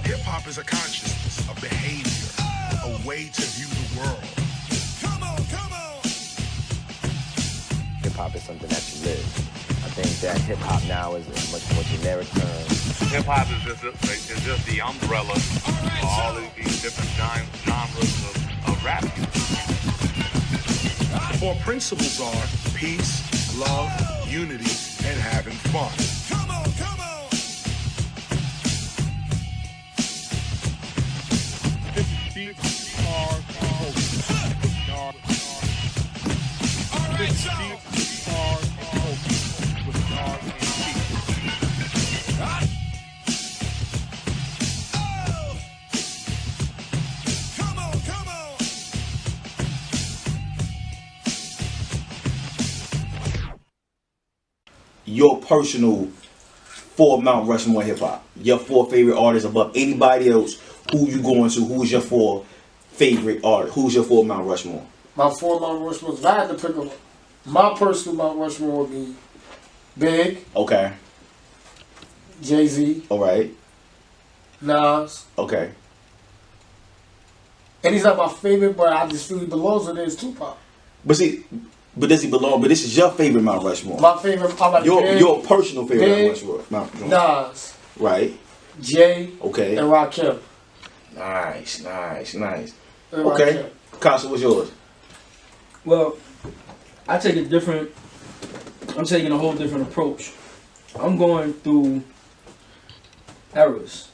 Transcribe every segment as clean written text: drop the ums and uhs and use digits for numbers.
Hip hop is a consciousness, a behavior, a way to view the world. Come on, come on. Hip hop is something that you live. I think that hip hop now is a much more generic term. Hip hop is just the umbrella for all of these different genres of rap. The four principles are peace, love, unity, and having fun. Come on, come on. This is deep hard culture. This is deep hard culture with Nard and Keith. Come on, come on. Your personal four Mount Rushmore hip hop. Your four favorite artists above anybody else. Who you going to? Who's your four favorite artists? Who's your four Mount Rushmore? My four Mount Rushmore, if I had to pick up, my personal Mount Rushmore would be Big, Okay. Jay-Z, All right. Nas, Okay. and he's not my favorite, but I just feel he belongs with it is Tupac. But see, but does he belong? But this is your favorite Mount Rushmore. My favorite, I like Your Big, your personal favorite Big, Mount Rushmore. Mount Rushmore. Nas, Right. Jay, Okay. and Rakim. Nice. And Okay. Rakim. Casa, what's yours? Well, I take a different. I'm taking a whole different approach. I'm going through eras,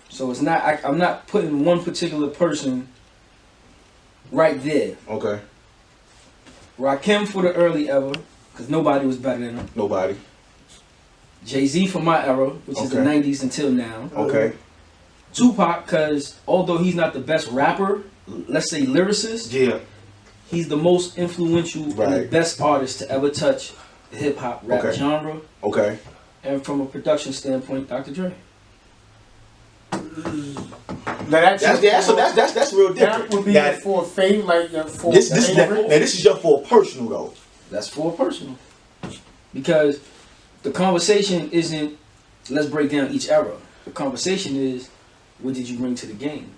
so it's not. I'm not putting one particular person right there. Okay. Rakim for the early era, because nobody was better than him. Nobody. Jay-Z for my era, which is the Okay. 90s until now. Okay. Tupac, because although he's not the best rapper, let's say lyricist, Yeah. he's the most influential and the Right. best artist to ever touch the hip hop rap Okay. genre. Okay. And from a production standpoint, Dr. Dre. Now that's That's real different. that would be Now, your four favorite, like your four this now favorite. this is your four personal though. That's for personal. Because the conversation isn't, let's break down each era. The conversation is, what did you bring to the game?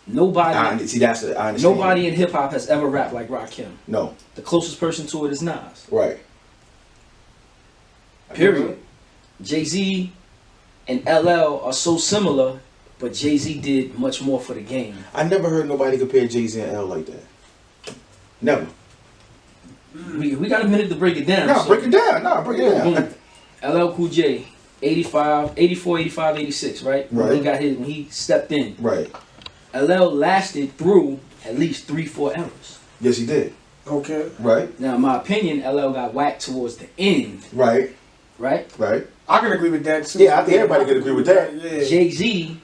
Nobody I understand. nobody in hip hop has ever rapped like Rakim. No. The closest person to it is Nas. Right. Period. Jay-Z and LL are so similar, but Jay-Z did much more for the game. I never heard nobody compare Jay-Z and L like that. Never. We got a minute to break it down. No, so- break it down. No, break it down. Boom. LL Cool J, 85, 84, 85, 86, right? When Right. he got his, when he stepped in. Right. LL lasted through at least 3-4 eras. Yes, he did. Okay. Right. Now, in my opinion, LL got whacked towards the end, Right. right? Right. I can agree with that too. Yeah, I think everybody can agree with that. Yeah. Jay-Z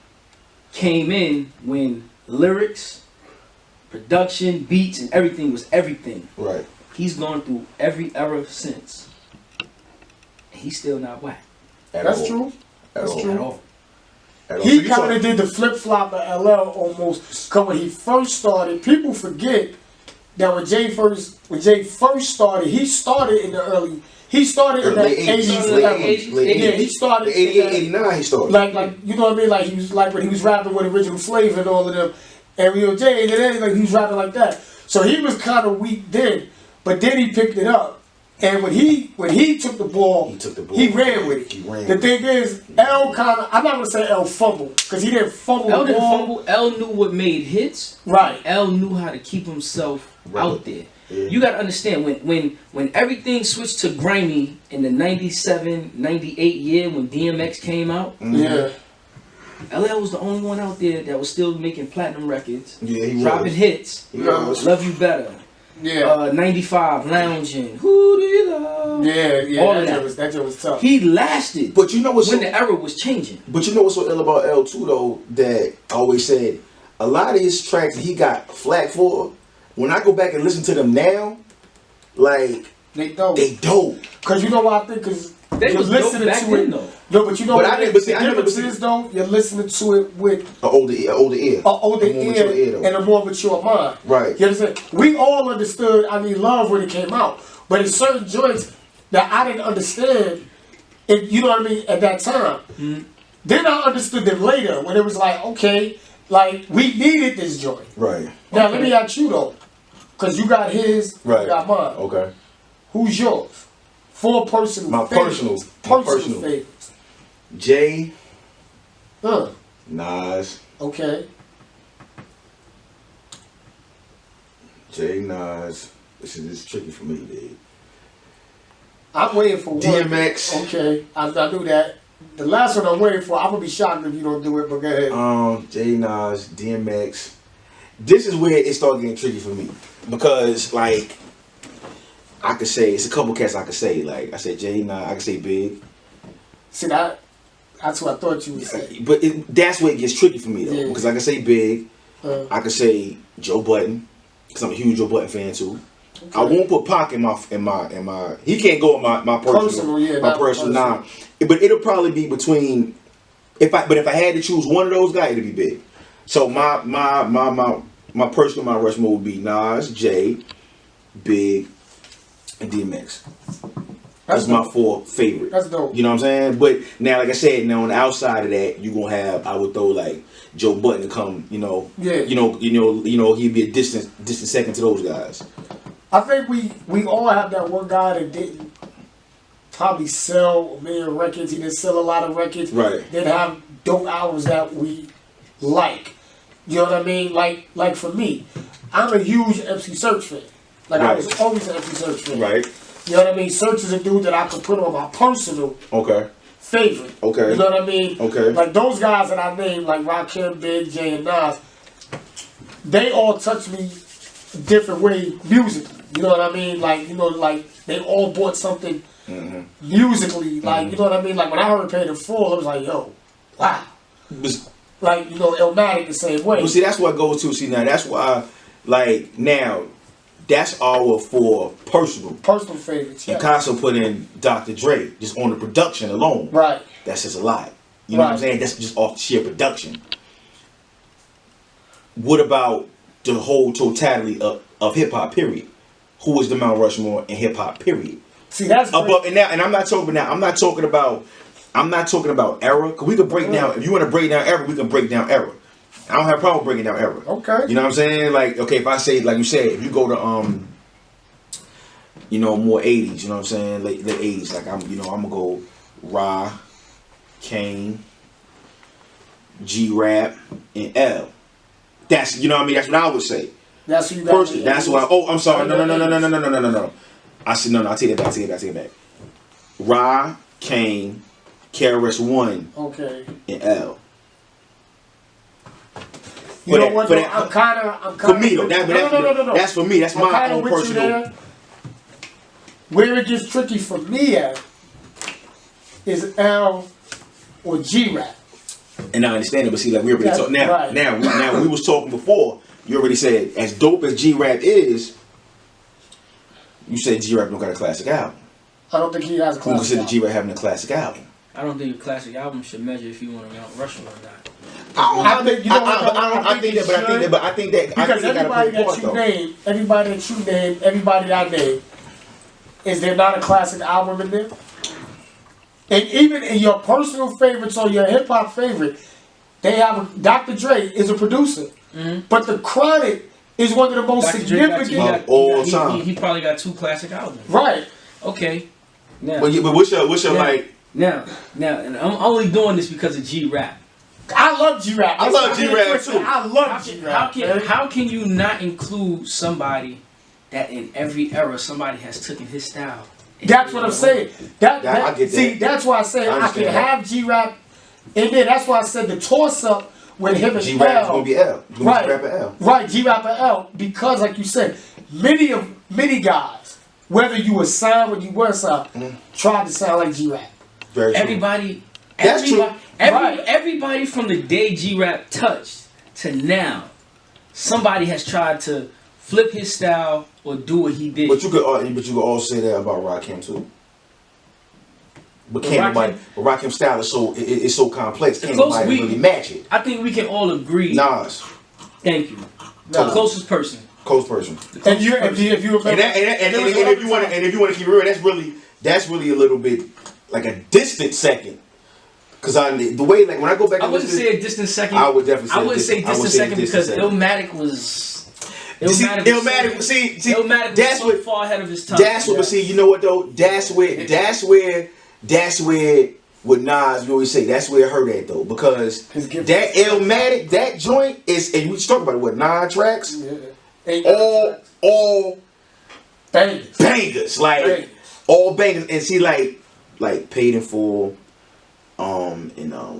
came in when lyrics, production, beats, and everything was everything. Right. He's gone through every era since. And he's still not whacked That's true. At That's all. true. at all. At all. He So you kind talk- of did the flip flop of LL almost. Cause when he first started, people forget that when Jay first started, he started in the early. He started in the late 80s. 80s, era. late 80s. Yeah, he started in 88, that- 89 he started. like you know what I mean? Like he was like when he was rapping with Original Flavor and all of them, and Real J, and then like he was rapping like that. So he was kind of weak then, but then he picked it up. And when he took the ball, he ran with it. He ran the with thing is, L kind of, I'm not gonna say L fumbled because he didn't fumble L the didn't ball. fumble. L knew what made hits. Right. L knew how to keep himself Right. out there. Yeah. You gotta understand when everything switched to grimy in the 97, 98 year when DMX came out, Yeah. LL was the only one out there that was still making platinum records, Yeah, he dropping was. hits. He was. Love You Better, Yeah. 95, Lounging, Who Do You Love? Yeah. all of That joke was tough. He lasted But you know what's when so, the era was changing. but you know what's so ill about L too though, that I always said a lot of his tracks that he got flack for, when I go back and listen to them now, like They dope. they dope. Cause you know what I think? Cause They you're was dope listening back to then, it. though. No, but you know But what I didn't- but see, the I never difference listened- is though? You're listening to it with An older ear. an older A more mature ear though. and a more mature mind. Right. You understand? We all understood I Need Love when it came out. But in certain joints that I didn't understand, you know what I mean, at that time. Then I understood them later when it was like, okay, like we needed this joint. Right. Now let me ask you though, because you got his, Right. you got mine. Okay. Who's yours? 4 personal My favorites. personal. favorites. Jay, Huh. Nas, Okay. Jay, Nas. This is tricky for me, dude. I'm waiting for one. DMX. Okay. I knew that. The last one I'm waiting for, I'm gonna be shocked if you don't do it, but go ahead. Jay, Nas, DMX. This is where it started getting tricky for me because, like, I could say it's a couple cats I could say. Like I said, Jay, Nas. I could say Big. See that's what I thought you would say. But that's where it gets tricky for me though, Yeah. because I could say Big. Uh, I could say Joe Budden because I'm a huge Joe Budden fan too. okay. I won't put Pac in my. He can't go in my personal, yeah, my not personal. personal. Nah, but it'll probably be between. If I had to choose one of those guys, it'd be Big. So my personal Mount Rushmore would be Nas, Jay, Big, and DMX. That's my 4 favorite. That's dope. You know what I'm saying? But now, like I said, now on the outside of that, you gonna have I would throw like Joe Budden to come. You know, Yeah. He'd be a distant second to those guys. I think we all have that one guy that didn't probably sell a million records. He didn't sell a lot of records. Right. Didn't have dope albums that we like. You know what I mean? Like for me, I'm a huge MC Search fan. Like I Right. was always an MC Search fan. Right. You know what I mean? Search is a dude that I could put on my personal Okay. favorite. Okay. You know what I mean? Okay. Like those guys that I named, like Rakim, Big, Jay, and Nas, they all touch me a different way musically. You know what I mean? Like, like they all brought something musically. Like, you know what I mean? Like when I heard Paid in Full, I was like, yo, wow. Like, Illmatic the same way. Well, see, that's what goes to. See, now that's why, like, now, that's our 4 personal. Personal favorites. And Yeah. Picasso put in Dr. Dre just on the production alone. Right. That's just a lot. You know what I'm Right. saying? That's just off sheer production. What about the whole totality of hip hop? Period. Who is the Mount Rushmore in hip hop? Period. See, that's Above and now, and I'm not talking about era. Cause we could break down. If you want to break down era, we can break down era. I don't have a problem breaking down era. Okay. You know what I'm saying? Like, okay, if I say, like you said, if you go to more 80s, you know what I'm saying? Late 80s, like I'm gonna go Ra, Kane, G-Rap, and L. That's, you know what I mean? That's what I would say. That's who you got. Personally, that's what I'm sorry. No. I said no, I take it back. Ra, Kane, KRS-One, Okay. and L. You know what? I'm kind of. For me though, No. that's for me. That's I'm my kinda own with you personal. there. Where it gets tricky for me at is L or G-Rap. And I understand it, but see, like we already That's talked. Now, right. now, we was talking before. You already said as dope as G-Rap is. You said G-Rap don't got a classic album. I don't think he has a Who classic consider album. G-Rap having a classic album? I don't think a classic album should measure if you want to Mount Rushmore or not. I think that because everybody that you name, everybody I name, is there not a classic album in there? And even in your personal favorites or your hip hop favorite, they have Dr. Dre is a producer, but the Chronic is one of the most Dr. Dre got significant. all time. He probably got 2 classic albums. Right. Okay. Now, But what's your like? now, and I'm only doing this because of G-Rap. I love G-Rap. I love G-Rap too. I love G-Rap. How can you not include somebody that in every era somebody has taken his style? That's what I'm saying. I get See, that. that's why I say I can understand that. have G-Rap in there. That's why I said the toss-up with him and G-Rap's L. gonna be L. Right. G-Rap and L. Right, G-Rap and L. Because, like you said, many guys, whether you were signed or you weren't signed, tried to sound like G-Rap. Very true. Everybody, That's true. everybody from the day G-Rap touched to now, somebody has tried to flip his style or do what he did. But you could also say that about Rakim too. But can't nobody? But Rakim's style is it's so complex. Can't nobody really match it. I think we can all agree. Nas, Thank you. Nah. The closest person. close person. And if you remember, And if you want to keep it real, that's really a little bit like a distant second Cause the way like when I go back, I and wouldn't listen, say a distant second. I would definitely say I wouldn't say distant second because Illmatic was. See, Illmatic was so far ahead of his time. That's what. But see, you know what though? That's where with Nas, we always say that's where it hurt at though, because that Illmatic, that joint is, and we just talk about it, what, 9 tracks? Yeah. All bangers, like all bangers, and see like Paid in Full, and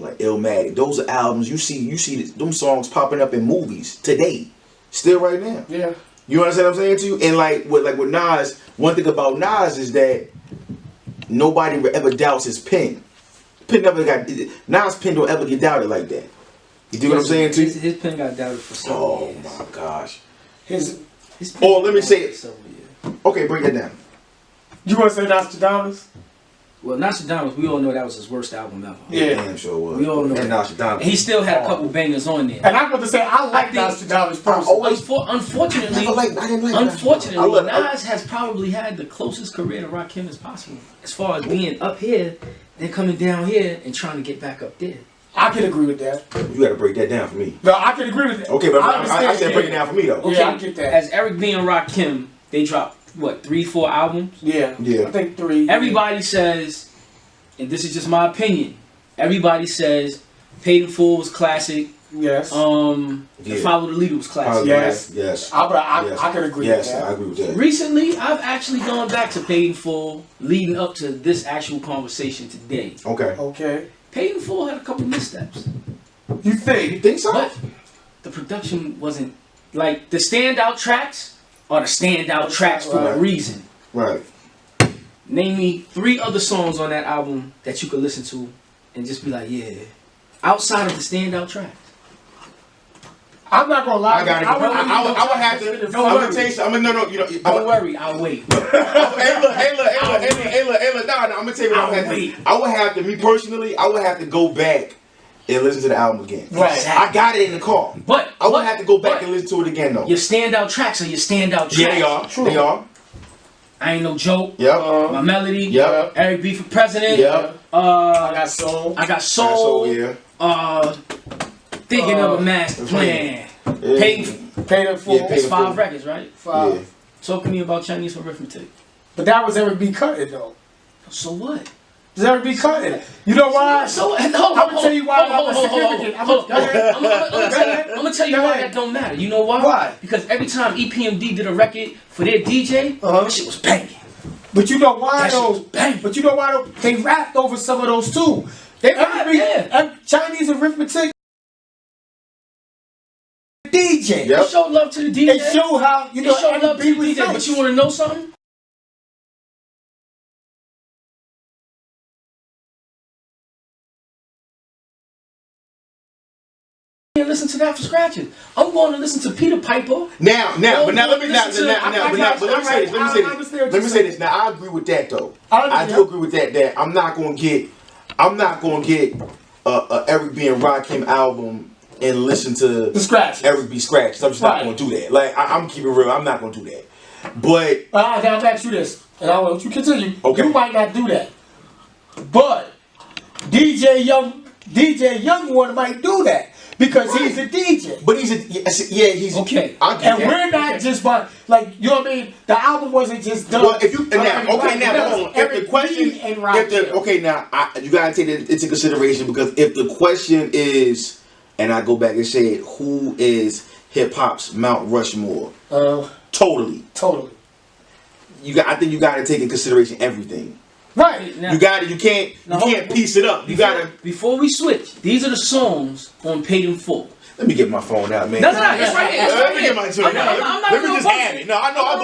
like Illmatic. Those are albums you see them songs popping up in movies today, still right now. Yeah. You understand what I'm saying to you? And like with Nas, one thing about Nas is that nobody ever doubts his pen. Nas' pen don't ever get doubted like that. You do what I'm saying to you? His pen got doubted for several years. Oh my gosh. His pen let me say it. Okay, break that down. You want to say Nostradamus? Well, Nostradamus, we all know that was his worst album ever. Yeah, damn sure was. We all know that. Nostradamus. And he still had a couple bangers on there. And I'm going to say I like Nostradamus personally. Unfortunately, Nas has probably had the closest career to Rakim as possible, as far as being up here, then coming down here and trying to get back up there. I can agree with that. You got to break that down for me. No, I can agree with that. Okay, but I said break it down for me though. Okay, yeah, I get that. As Eric B and Rakim, they dropped what 3-4 albums. Yeah, I think 3. Everybody says, and this is just my opinion. Everybody says, Paid in Full was classic. Yes. Follow the Leader was classic. Yes. I can agree with that. Yes, I agree with that. Recently, I've actually gone back to Paid in Full, leading up to this actual conversation today. Okay. Paid in Full had a couple missteps. You think? You think so? But the production wasn't like the standout tracks are the standout tracks for a reason. Right. Name me 3 other songs on that album that you could listen to and just be like, yeah. Outside of the standout tracks. I'm not gonna lie. I got it. I would have to. I'm gonna tell you something. No. You know. Don't worry. I'll wait. Hey, look. No. I'm gonna tell you what I would have to. I would have to. Me personally, I would have to go back and listen to the album again. Right. Exactly. I got it in the car. But I would have to go back and listen to it again though. Your standout tracks are your standout tracks. Yeah, they are. True. They are. I Ain't No Joke. Yep. My Melody. Yep. Eric B for President. Yep. I Got Soul. Yeah. Thinking of a Master Plan. Paid in Full. It's 5 records, right? 5. Yeah. Talk to me about Chinese Arithmetic. But that was Eric B. cutting though. So what? Does Eric B. cutting? You know why? I'm gonna tell you why that was significant. I'm gonna tell you why that don't matter. You know why? Why? Because every time EPMD did a record for their DJ, that shit was banging. But you know why That shit was though? banging. But you know why though? They rapped over some of those too. They rapped, Chinese Arithmetic. DJ. They showed love to the DJ. They show how They showed love to the DJ. nice. But you want to know something? Listen to that for scratching. I'm going to listen to Peter Piper. Now, let me say this. Now, I agree with that though. I do agree with that. That I'm not going to get Eric B and Rakim album and listen to the scratch. Eric B scratch. I'm just not going to do that. Like I'm keeping real. I'm not going to do that. But I'll ask you this, and I want you to continue. Okay. You might not do that, but DJ Youngwood might do that. Because he's a DJ. But he's okay. And we're not just you know what I mean? The album wasn't just done. Well, if you the question, you gotta take it into consideration because if the question is, and I go back and say, who is hip hop's Mount Rushmore? Totally. I think you gotta take in consideration everything. Right. Now, you can't piece it up. Before we switch, these are the songs on Paid in Full. Let me get my phone out, man. No, it's right here. Let me get my phone out. Let me just have it. No, I know. I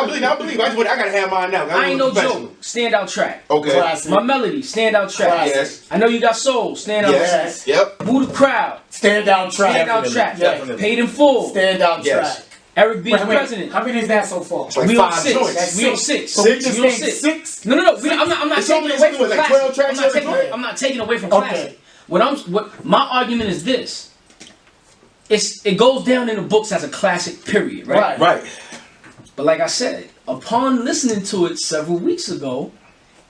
believe. I gotta have mine now. I Ain't No Joke. Standout track. Okay. Classic. My Melody. Standout track. Yes. I Know You Got Soul. Standout track. Yep. Who the Crowd. Standout track. Standout track. Definitely. Paid in Full. Standout track. Eric B. President. How many is that so far? It's like We 5 on 6. joints. We on 6. So we just named 6? No. I'm not taking away from like 12 classic. tracks. I'm not taking away from classic. What my argument is this. It goes down in the books as a classic, period, right? Right. But like I said, upon listening to it several weeks ago,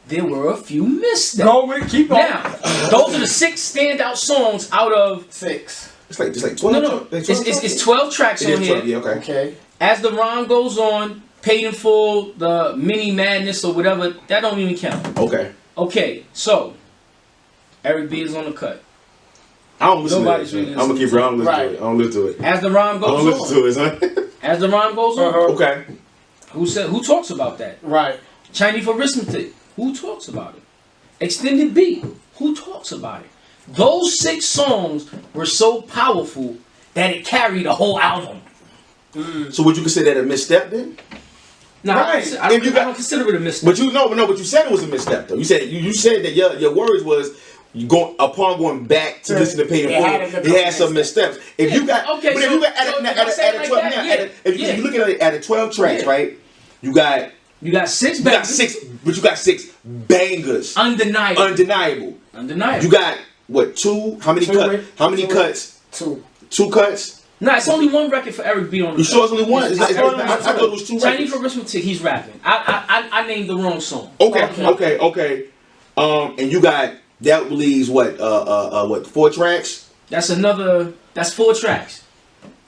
there were a few missteps. Go with keep on. Now, those are the 6 standout songs out of 6. It's like 12. no. It's 12 tracks It on is here. 12, yeah, okay. Okay. As the rhyme goes on, Paid in Full, the Mini Madness or whatever, that don't even count. Okay. Okay, so Eric B is on the cut. I don't listen Nobody's to it. really I'm gonna keep it. I don't listen Right. to it. I don't listen to it. As the rhyme I don't goes listen on, to it, son. as the rhyme goes on, Okay. who talks about that? Right. Chinese Arithmetic, who talks about it? Extended Beat, who talks about it? Those 6 songs were so powerful that it carried a whole album. So would you consider that a misstep then? Now, Right. I don't consider it a mistake. But you know, but you said it was a misstep though. You said that your words was you going back to listen to Paid in It had Full. a It had some missteps. If you got Okay, but if so- you got so if I say it like 12 that, now, yeah, if yeah. you look at it at a 12 tracks, Yeah. right? You got 6 you got bangers. 6, but you got 6 bangers, Undeniable. undeniable. Undeniable. You got what 2? How many Two, cuts? wait, How many two. cuts? 2. 2 cuts. Nah, it's only one record for Eric B on the You cut. sure it's only one? I thought it was 2 Chinese records. Arithmetic, he's rapping. I named the wrong song. Okay. And you got that believes what 4 tracks? That's 4 tracks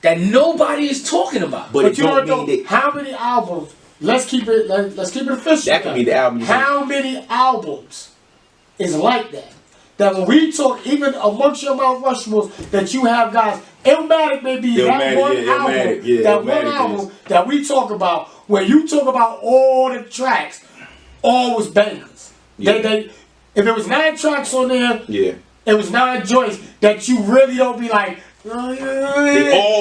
that nobody is talking about. But But it you know don't what mean though? that How many albums? Let's keep it official. that could be the album. How many albums is like that? That when we talk, even amongst your Mount Rushmores, that you have guys, Illmatic may be that Illmatic, one yeah, album, Illmatic, yeah, that Illmatic one album that we talk about, where you talk about all the tracks, all was bangers. Yeah. They, if it was 9 tracks on there, Yeah. it was 9 joints that you really don't be like, They all